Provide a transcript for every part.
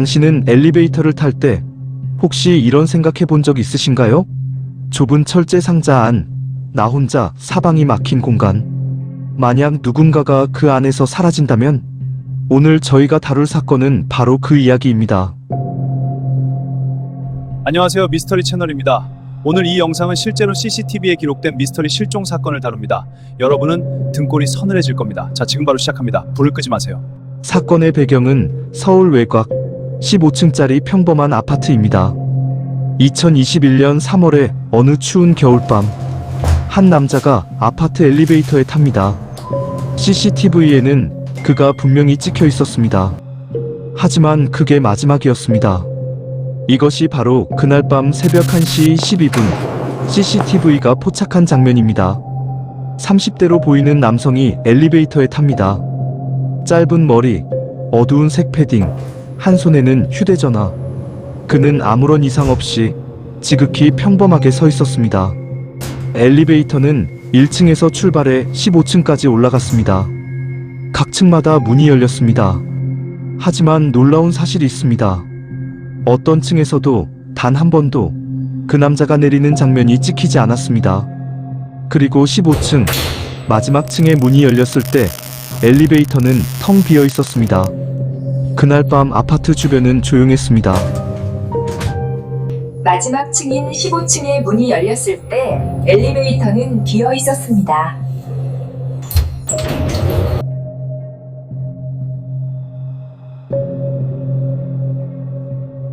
당신은 엘리베이터를 탈 때 혹시 이런 생각해 본 적 있으신가요? 좁은 철제 상자 안, 나 혼자 사방이 막힌 공간. 만약 누군가가 그 안에서 사라진다면? 오늘 저희가 다룰 사건은 바로 그 이야기입니다. 안녕하세요, 미스터리 채널입니다. 오늘 이 영상은 실제로 CCTV에 기록된 미스터리 실종 사건을 다룹니다. 여러분은 등골이 서늘해질 겁니다. 자, 지금 바로 시작합니다. 불을 끄지 마세요. 사건의 배경은 서울 외곽 15층짜리 평범한 아파트입니다. 2021년 3월의 어느 추운 겨울밤, 한 남자가 아파트 엘리베이터에 탑니다. CCTV에는 그가 분명히 찍혀 있었습니다. 하지만 그게 마지막이었습니다. 이것이 바로 그날 밤 새벽 1시 12분 CCTV가 포착한 장면입니다. 30대로 보이는 남성이 엘리베이터에 탑니다. 짧은 머리, 어두운 색 패딩, 한 손에는 휴대전화. 그는 아무런 이상 없이 지극히 평범하게 서 있었습니다. 엘리베이터는 1층에서 출발해 15층까지 올라갔습니다. 각 층마다 문이 열렸습니다. 하지만 놀라운 사실이 있습니다. 어떤 층에서도 단 한 번도 그 남자가 내리는 장면이 찍히지 않았습니다. 그리고 15층, 마지막 층의 문이 열렸을 때 엘리베이터는 텅 비어 있었습니다. 그날 밤 아파트 주변은 조용했습니다. 마지막 층인 15층의 문이 열렸을 때 엘리베이터는 비어 있었습니다.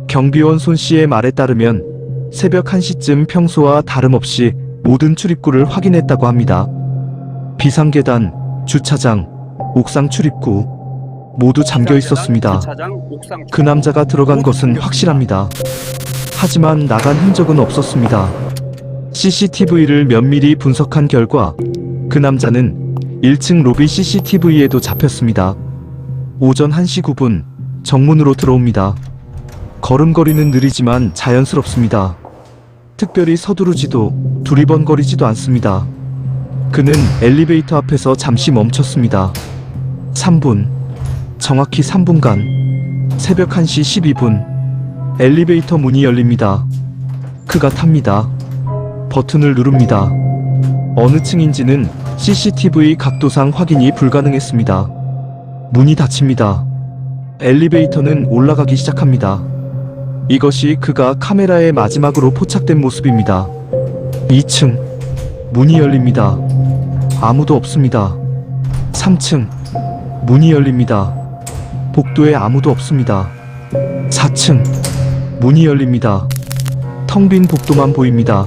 경비원 손 씨의 말에 따르면 새벽 1시쯤 평소와 다름없이 모든 출입구를 확인했다고 합니다. 비상계단, 주차장, 옥상 출입구 모두 잠겨 있었습니다. 그 남자가 들어간 것은 확실합니다. 하지만 나간 흔적은 없었습니다. CCTV를 면밀히 분석한 결과 그 남자는 1층 로비 CCTV에도 잡혔습니다. 오전 1시 9분 정문으로 들어옵니다. 걸음걸이는 느리지만 자연스럽습니다. 특별히 서두르지도 두리번거리지도 않습니다. 그는 엘리베이터 앞에서 잠시 멈췄습니다. 3분, 정확히 3분간, 새벽 1시 12분, 엘리베이터 문이 열립니다. 그가 탑니다. 버튼을 누릅니다. 어느 층인지는 CCTV 각도상 확인이 불가능했습니다. 문이 닫힙니다. 엘리베이터는 올라가기 시작합니다. 이것이 그가 카메라에 마지막으로 포착된 모습입니다. 2층, 문이 열립니다. 아무도 없습니다. 3층, 문이 열립니다. 복도에 아무도 없습니다. 4층, 문이 열립니다. 텅 빈 복도만 보입니다.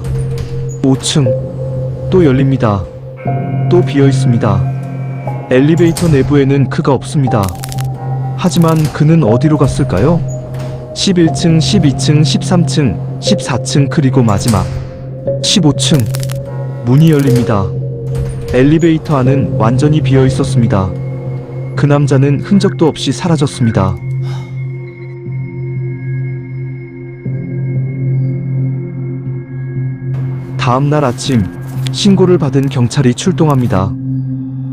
5층, 또 열립니다. 또 비어 있습니다. 엘리베이터 내부에는 그가 없습니다. 하지만 그는 어디로 갔을까요? 11층, 12층, 13층, 14층, 그리고 마지막 15층. 문이 열립니다. 엘리베이터 안은 완전히 비어 있었습니다. 그 남자는 흔적도 없이 사라졌습니다. 다음 날 아침, 신고를 받은 경찰이 출동합니다.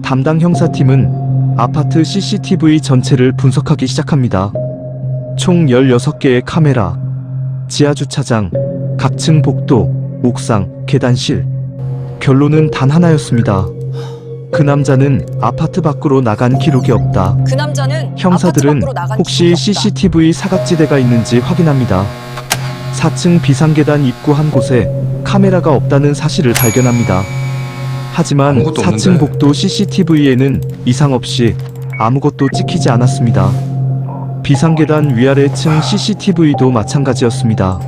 담당 형사팀은 아파트 CCTV 전체를 분석하기 시작합니다. 총 16개의 카메라, 지하주차장, 각 층 복도, 옥상, 계단실. 결론은 단 하나였습니다. 그 남자는 아파트 밖으로 나간 기록이 없다. 그 남자는 형사들은 혹시 CCTV 사각지대가 있는지 확인합니다. 4층 비상계단 입구 한 곳에 카메라가 없다는 사실을 발견합니다. 하지만 4층 복도 CCTV에는 이상 없이 아무것도 찍히지 않았습니다. 비상계단 위아래 층 CCTV도 마찬가지였습니다.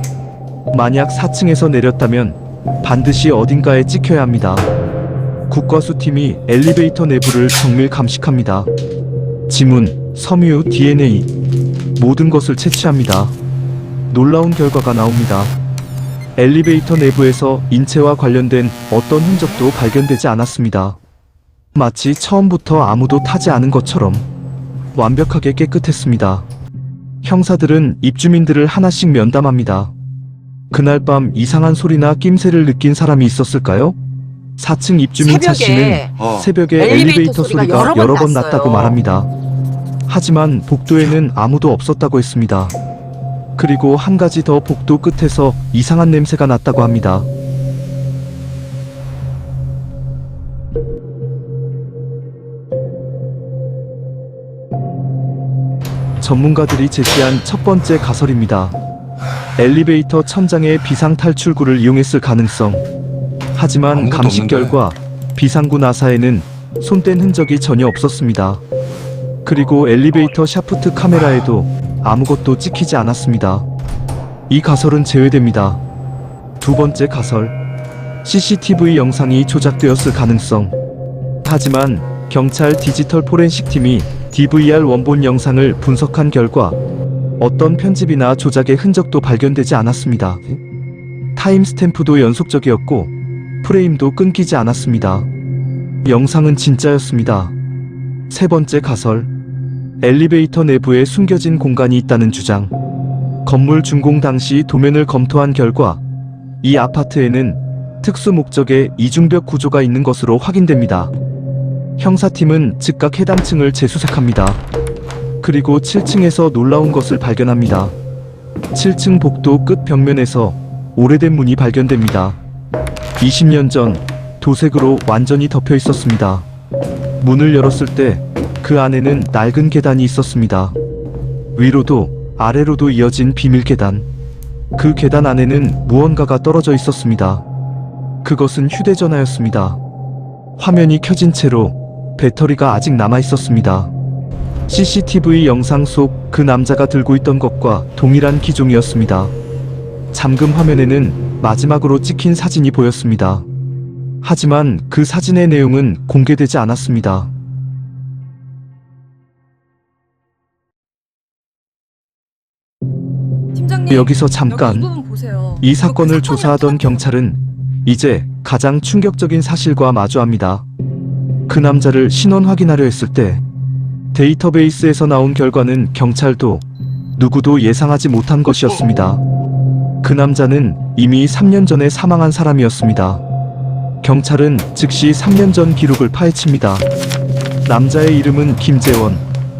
만약 4층에서 내렸다면 반드시 어딘가에 찍혀야 합니다. 국과수팀이 엘리베이터 내부를 정밀 감식합니다. 지문, 섬유, DNA 모든 것을 채취합니다. 놀라운 결과가 나옵니다. 엘리베이터 내부에서 인체와 관련된 어떤 흔적도 발견되지 않았습니다. 마치 처음부터 아무도 타지 않은 것처럼 완벽하게 깨끗했습니다. 형사들은 입주민들을 하나씩 면담합니다. 그날 밤 이상한 소리나 낌새를 느낀 사람이 있었을까요? 4층 입주민 차 씨는 새벽에 엘리베이터 소리가 여러 번 났다고 말합니다. 하지만 복도에는 아무도 없었다고 했습니다. 그리고 한 가지 더, 복도 끝에서 이상한 냄새가 났다고 합니다. 전문가들이 제시한 첫 번째 가설입니다. 엘리베이터 천장의 비상탈출구를 이용했을 가능성. 하지만 아무것도 감식 없는데. 결과 비상구 나사에는 손뗀 흔적이 전혀 없었습니다. 그리고 엘리베이터 샤프트 카메라에도 아무것도 찍히지 않았습니다. 이 가설은 제외됩니다. 두 번째 가설. CCTV 영상이 조작되었을 가능성. 하지만 경찰 디지털 포렌식 팀이 DVR 원본 영상을 분석한 결과 어떤 편집이나 조작의 흔적도 발견되지 않았습니다. 타임스탬프도 연속적이었고 프레임도 끊기지 않았습니다. 영상은 진짜였습니다. 세 번째 가설. 엘리베이터 내부에 숨겨진 공간이 있다는 주장. 건물 준공 당시 도면을 검토한 결과 이 아파트에는 특수 목적의 이중벽 구조가 있는 것으로 확인됩니다. 형사팀은 즉각 해당 층을 재수색합니다. 그리고 7층에서 놀라운 것을 발견합니다. 7층 복도 끝 벽면에서 오래된 문이 발견됩니다. 20년 전 도색으로 완전히 덮여 있었습니다. 문을 열었을 때 그 안에는 낡은 계단이 있었습니다. 위로도 아래로도 이어진 비밀 계단. 그 계단 안에는 무언가가 떨어져 있었습니다. 그것은 휴대전화였습니다. 화면이 켜진 채로 배터리가 아직 남아 있었습니다. CCTV 영상 속 그 남자가 들고 있던 것과 동일한 기종이었습니다. 잠금 화면에는 마지막으로 찍힌 사진이 보였습니다. 하지만 그 사진의 내용은 공개되지 않았습니다. 팀장님, 여기서 잠깐. 여기 이 부분 보세요. 이 이거 사건을 그 조사하던 사건이랑 경찰은 이제 가장 충격적인 사실과 마주합니다. 그 남자를 신원 확인하려 했을 때 데이터베이스에서 나온 결과는 경찰도 누구도 예상하지 못한 것이었습니다. 그 남자는 이미 3년 전에 사망한 사람이었습니다. 경찰은 즉시 3년 전 기록을 파헤칩니다. 남자의 이름은 김재원,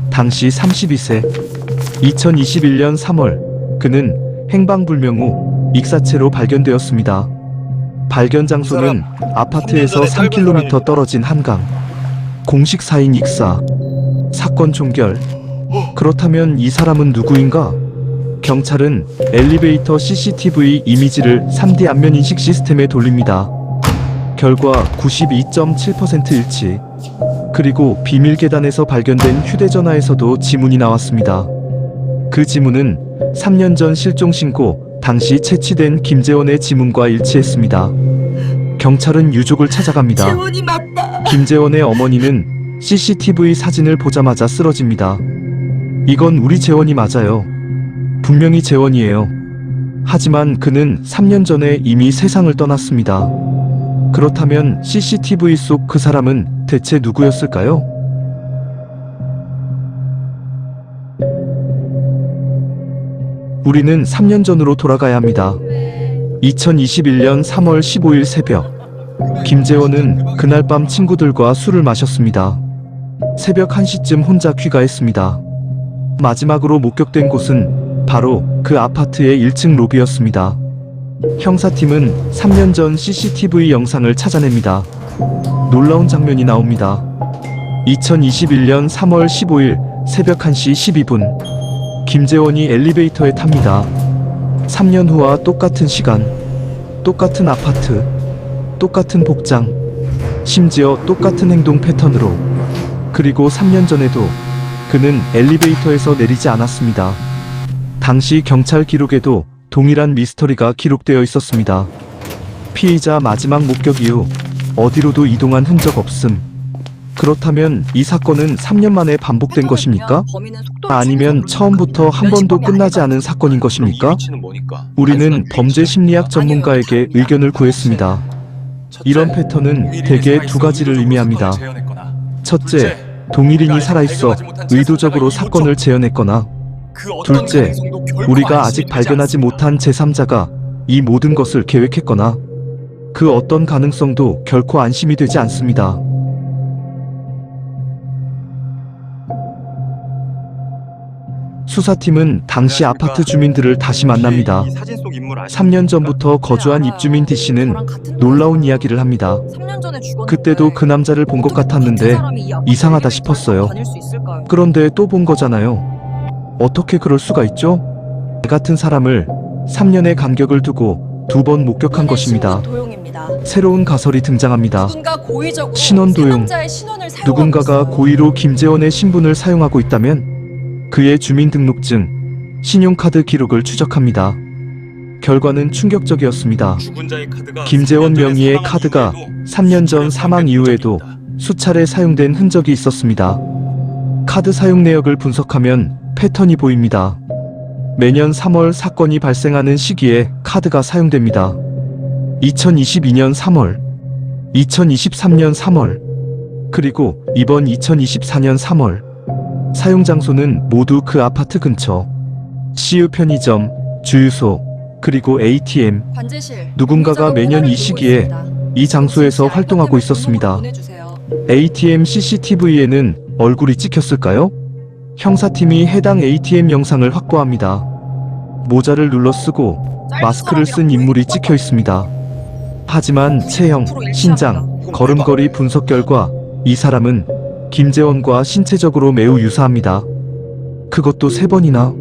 당시 32세. 2021년 3월 그는 행방불명 후 익사체로 발견되었습니다. 발견 장소는 아파트에서 3km 떨어진 한강. 공식 사인 익사. 사건 종결. 그렇다면 이 사람은 누구인가? 경찰은 엘리베이터 CCTV 이미지를 3D 안면 인식 시스템에 돌립니다. 결과 92.7% 일치. 그리고 비밀 계단에서 발견된 휴대전화에서도 지문이 나왔습니다. 그 지문은 3년 전 실종 신고 당시 채취된 김재원의 지문과 일치했습니다. 경찰은 유족을 찾아갑니다. 재원이 맞다. 김재원의 어머니는 CCTV 사진을 보자마자 쓰러집니다. 이건 우리 재원이 맞아요. 분명히 재원이에요. 하지만 그는 3년 전에 이미 세상을 떠났습니다. 그렇다면 CCTV 속 그 사람은 대체 누구였을까요? 우리는 3년 전으로 돌아가야 합니다. 2021년 3월 15일 새벽. 김재원은 그날 밤 친구들과 술을 마셨습니다. 새벽 1시쯤 혼자 귀가했습니다. 마지막으로 목격된 곳은 바로 그 아파트의 1층 로비였습니다. 형사팀은 3년 전 CCTV 영상을 찾아냅니다. 놀라운 장면이 나옵니다. 2021년 3월 15일 새벽 1시 12분 김재원이 엘리베이터에 탑니다. 3년 후와 똑같은 시간, 똑같은 아파트, 똑같은 복장, 심지어 똑같은 행동 패턴으로. 그리고 3년 전에도 그는 엘리베이터에서 내리지 않았습니다. 당시 경찰 기록에도 동일한 미스터리가 기록되어 있었습니다. 피의자 마지막 목격 이후 어디로도 이동한 흔적 없음. 그렇다면 이 사건은 3년 만에 반복된 것입니까? 아니면 처음부터 한 번도 끝나지 않은 사건인 것입니까? 우리는 범죄 심리학 전문가에게 의견을 구했습니다. 이런 패턴은 대개 두 가지를 의미합니다. 첫째, 동일인이 살아있어 의도적으로 사건을 재현했거나, 둘째, 우리가 아직 발견하지 못한 제3자가 이 모든 것을 계획했거나, 그 어떤 가능성도 결코 안심이 되지 않습니다. 수사팀은 당시 아파트 주민들을 다시 만납니다. 3년 전부터 거주한 입주민 D씨는 놀라운 이야기를 합니다. 그때도 그 남자를 본 것 같았는데 이상하다 싶었어요. 그런데 또 본 거잖아요. 어떻게 그럴 수가 있죠? 이 같은 사람을 3년의 간격을 두고 2번 목격한 것입니다. 새로운 가설이 등장합니다. 신원 도용. 누군가가 고의로 김재원의 신분을 사용하고 있다면 그의 주민등록증, 신용카드 기록을 추적합니다. 결과는 충격적이었습니다. 김재원 명의의 카드가 3년 전 사망 이후에도 수차례 사용된 흔적이 있었습니다. 카드 사용 내역을 분석하면 패턴이 보입니다. 매년 3월 사건이 발생하는 시기에 카드가 사용됩니다. 2022년 3월, 2023년 3월, 그리고 이번 2024년 3월. 사용 장소는 모두 그 아파트 근처. CU 편의점, 주유소, 그리고 ATM. 누군가가 매년 이 시기에 이 장소에서 활동하고 있었습니다. ATM CCTV에는 얼굴이 찍혔을까요? 형사팀이 해당 ATM 영상을 확보합니다. 모자를 눌러 쓰고 마스크를 쓴 인물이 찍혀 있습니다. 하지만 체형, 신장, 걸음걸이 분석 결과 이 사람은 김재원과 신체적으로 매우 유사합니다. 그것도 3번이나.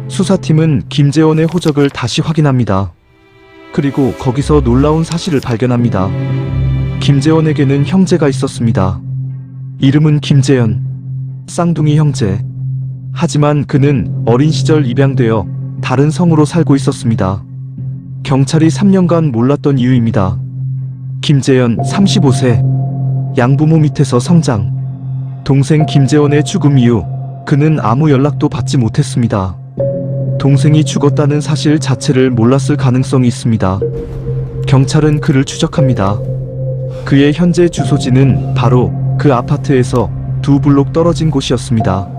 수사팀은 김재원의 호적을 다시 확인합니다. 그리고 거기서 놀라운 사실을 발견합니다. 김재원에게는 형제가 있었습니다. 이름은 김재현, 쌍둥이 형제. 하지만 그는 어린 시절 입양되어 다른 성으로 살고 있었습니다. 경찰이 3년간 몰랐던 이유입니다. 김재현 35세, 양부모 밑에서 성장. 동생 김재원의 죽음 이후 그는 아무 연락도 받지 못했습니다. 동생이 죽었다는 사실 자체를 몰랐을 가능성이 있습니다. 경찰은 그를 추적합니다. 그의 현재 주소지는 바로 그 아파트에서 2블록 떨어진 곳이었습니다.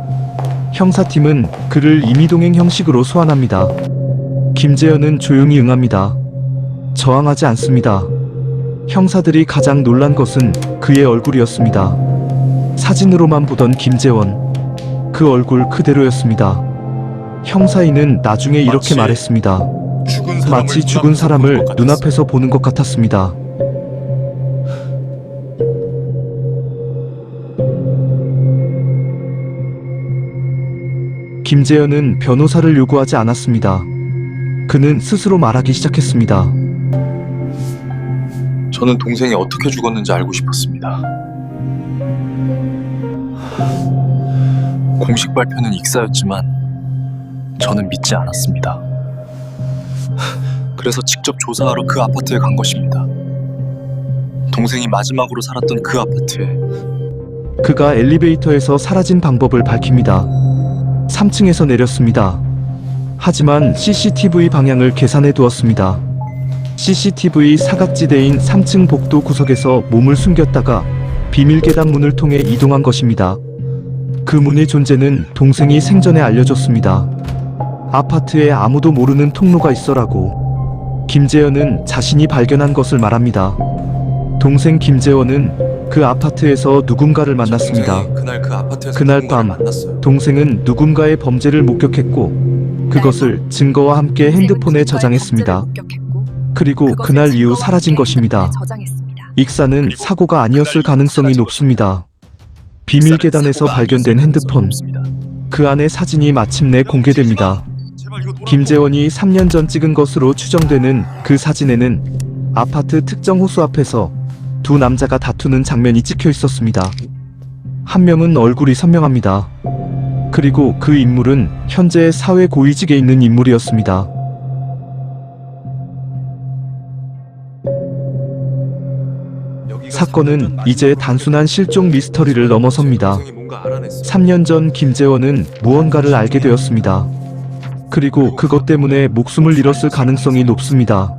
형사팀은 그를 임의동행 형식으로 소환합니다. 김재현은 조용히 응합니다. 저항하지 않습니다. 형사들이 가장 놀란 것은 그의 얼굴이었습니다. 사진으로만 보던 김재원. 그 얼굴 그대로였습니다. 형사인은 나중에 이렇게 말했습니다. 마치 죽은 사람을 눈앞에서 보는 것 같았습니다. 김재현은 변호사를 요구하지 않았습니다. 그는 스스로 말하기 시작했습니다. 저는 동생이 어떻게 죽었는지 알고 싶었습니다. 공식 발표는 익사였지만 저는 믿지 않았습니다. 그래서 직접 조사하러 그 아파트에 간 것입니다. 동생이 마지막으로 살았던 그 아파트에. 그가 엘리베이터에서 사라진 방법을 밝힙니다. 3층에서 내렸습니다. 하지만 CCTV 방향을 계산해 두었습니다. CCTV 사각지대인 3층 복도 구석에서 몸을 숨겼다가 비밀 계단 문을 통해 이동한 것입니다. 그 문의 존재는 동생이 생전에 알려줬습니다. 아파트에 아무도 모르는 통로가 있어라고. 김재현은 자신이 발견한 것을 말합니다. 동생 김재원은 그 아파트에서 누군가를 만났습니다. 그날 밤 동생은 누군가의 범죄를 목격했고 그것을 증거와 함께 핸드폰에 저장했습니다. 그리고 그날 이후 사라진 것입니다. 익사는 사고가 아니었을 가능성이 높습니다. 비밀 계단에서 발견된 핸드폰. 그 안의 사진이 마침내 공개됩니다. 김재원이 3년 전 찍은 것으로 추정되는 그 사진에는 아파트 특정 호수 앞에서 2 남자가 다투는 장면이 찍혀 있었습니다. 한 명은 얼굴이 선명합니다. 그리고 그 인물은 현재 사회 고위직에 있는 인물이었습니다. 사건은 이제 단순한 실종 미스터리를 넘어섭니다. 3년 전 김재원은 무언가를 알게 되었습니다. 그리고 그것 때문에 목숨을 잃었을 가능성이 높습니다.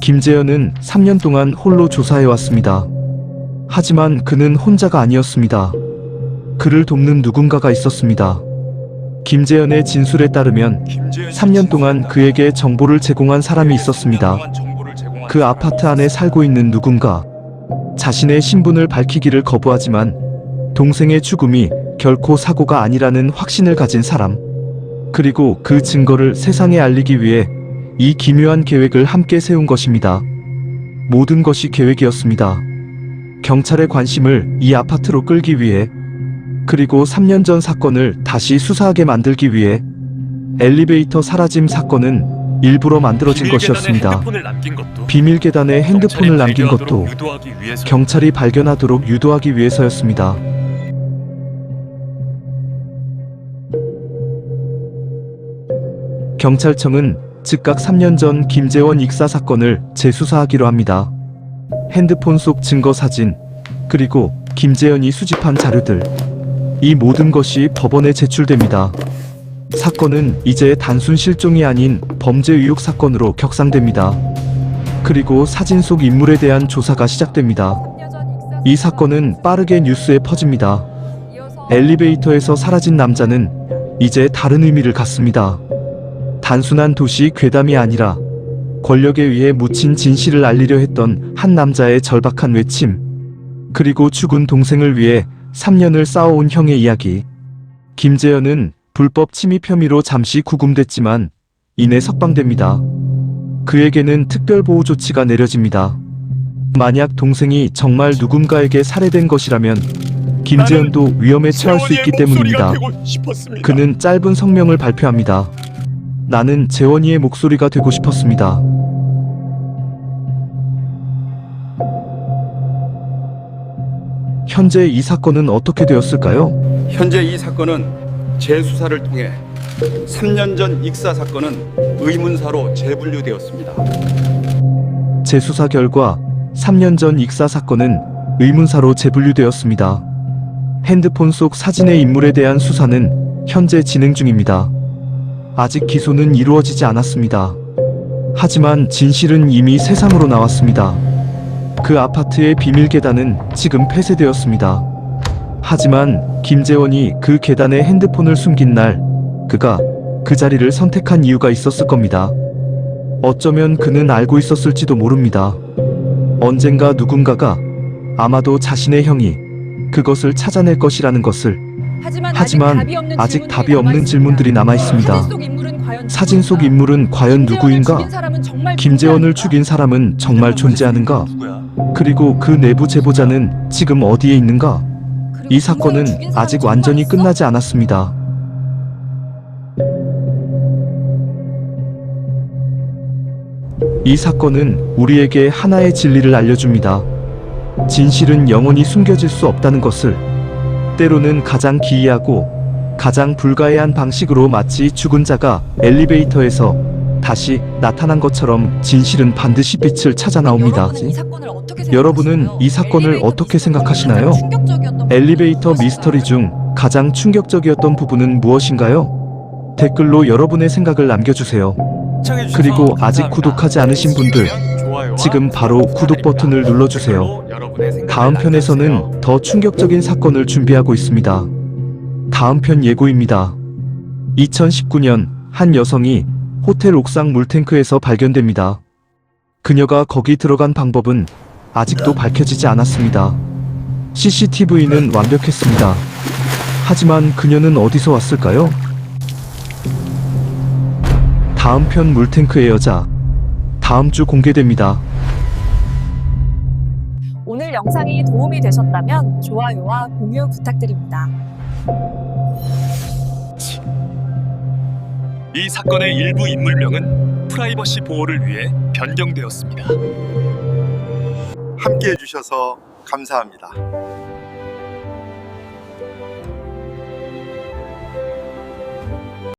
김재현은 3년 동안 홀로 조사해왔습니다. 하지만 그는 혼자가 아니었습니다. 그를 돕는 누군가가 있었습니다. 김재현의 진술에 따르면 3년 동안 그에게 정보를 제공한 사람이 있었습니다. 그 아파트 안에 살고 있는 누군가. 자신의 신분을 밝히기를 거부하지만 동생의 죽음이 결코 사고가 아니라는 확신을 가진 사람. 그리고 그 증거를 세상에 알리기 위해 이 기묘한 계획을 함께 세운 것입니다. 모든 것이 계획이었습니다. 경찰의 관심을 이 아파트로 끌기 위해, 그리고 3년 전 사건을 다시 수사하게 만들기 위해 엘리베이터 사라짐 사건은 일부러 만들어진 것이었습니다. 비밀 계단에 핸드폰을 남긴 것도 경찰이 발견하도록 유도하기 위해서였습니다. 경찰청은 즉각 3년 전 김재원 익사 사건을 재수사하기로 합니다. 핸드폰 속 증거 사진, 그리고 김재현이 수집한 자료들, 이 모든 것이 법원에 제출됩니다. 사건은 이제 단순 실종이 아닌 범죄 의혹 사건으로 격상됩니다. 그리고 사진 속 인물에 대한 조사가 시작됩니다. 이 사건은 빠르게 뉴스에 퍼집니다. 엘리베이터에서 사라진 남자는 이제 다른 의미를 갖습니다. 단순한 도시 괴담이 아니라 권력에 의해 묻힌 진실을 알리려 했던 한 남자의 절박한 외침, 그리고 죽은 동생을 위해 3년을 쌓아온 형의 이야기. 김재현은 불법 침입 혐의로 잠시 구금됐지만 이내 석방됩니다. 그에게는 특별보호 조치가 내려집니다. 만약 동생이 정말 누군가에게 살해된 것이라면 김재현도 위험에 처할 수 있기 때문입니다. 그는 짧은 성명을 발표합니다. 나는 재원이의 목소리가 되고 싶었습니다. 현재 이 사건은 어떻게 되었을까요? 현재 이 사건은 재수사를 통해 3년 전 익사 사건은 의문사로 재분류되었습니다. 재수사 결과 3년 전 익사 사건은 의문사로 재분류되었습니다. 핸드폰 속 사진의 인물에 대한 수사는 현재 진행 중입니다. 아직 기소는 이루어지지 않았습니다. 하지만 진실은 이미 세상으로 나왔습니다. 그 아파트의 비밀 계단은 지금 폐쇄되었습니다. 하지만 김재원이 그 계단에 핸드폰을 숨긴 날, 그가 그 자리를 선택한 이유가 있었을 겁니다. 어쩌면 그는 알고 있었을지도 모릅니다. 언젠가 누군가가, 아마도 자신의 형이 그것을 찾아낼 것이라는 것을. 하지만 아직 답이 없는 질문들이 남아 있습니다. 사진 속 인물은 과연 누구인가? 김재원을 죽인 사람은 정말 존재하는가? 그리고 그 내부 제보자는 지금 어디에 있는가? 이 사건은 아직 완전히 끝나지 않았습니다. 이 사건은 우리에게 하나의 진리를 알려줍니다. 진실은 영원히 숨겨질 수 없다는 것을. 때로는 가장 기이하고 가장 불가해한 방식으로 마치 죽은 자가 엘리베이터에서 다시 나타난 것처럼 진실은 반드시 빛을 찾아 나옵니다. 여러분은 이 사건을 어떻게 생각하시나요? 엘리베이터 미스터리 중 가장 충격적이었던 부분은 무엇인가요? 댓글로 여러분의 생각을 남겨주세요. 그리고 아직 구독하지 않으신 분들, 지금 바로 구독 버튼을 눌러주세요. 다음 편에서는 더 충격적인 사건을 준비하고 있습니다. 다음 편 예고입니다. 2019년 한 여성이 호텔 옥상 물탱크에서 발견됩니다. 그녀가 거기 들어간 방법은 아직도 밝혀지지 않았습니다. CCTV는 완벽했습니다. 하지만 그녀는 어디서 왔을까요? 다음 편 물탱크의 여자, 다음 주 공개됩니다. 오늘 영상이 도움이 되셨다면 좋아요와 공유 부탁드립니다. 이 사건의 일부 인물명은 프라이버시 보호를 위해 변경되었습니다. 함께 해주셔서 감사합니다.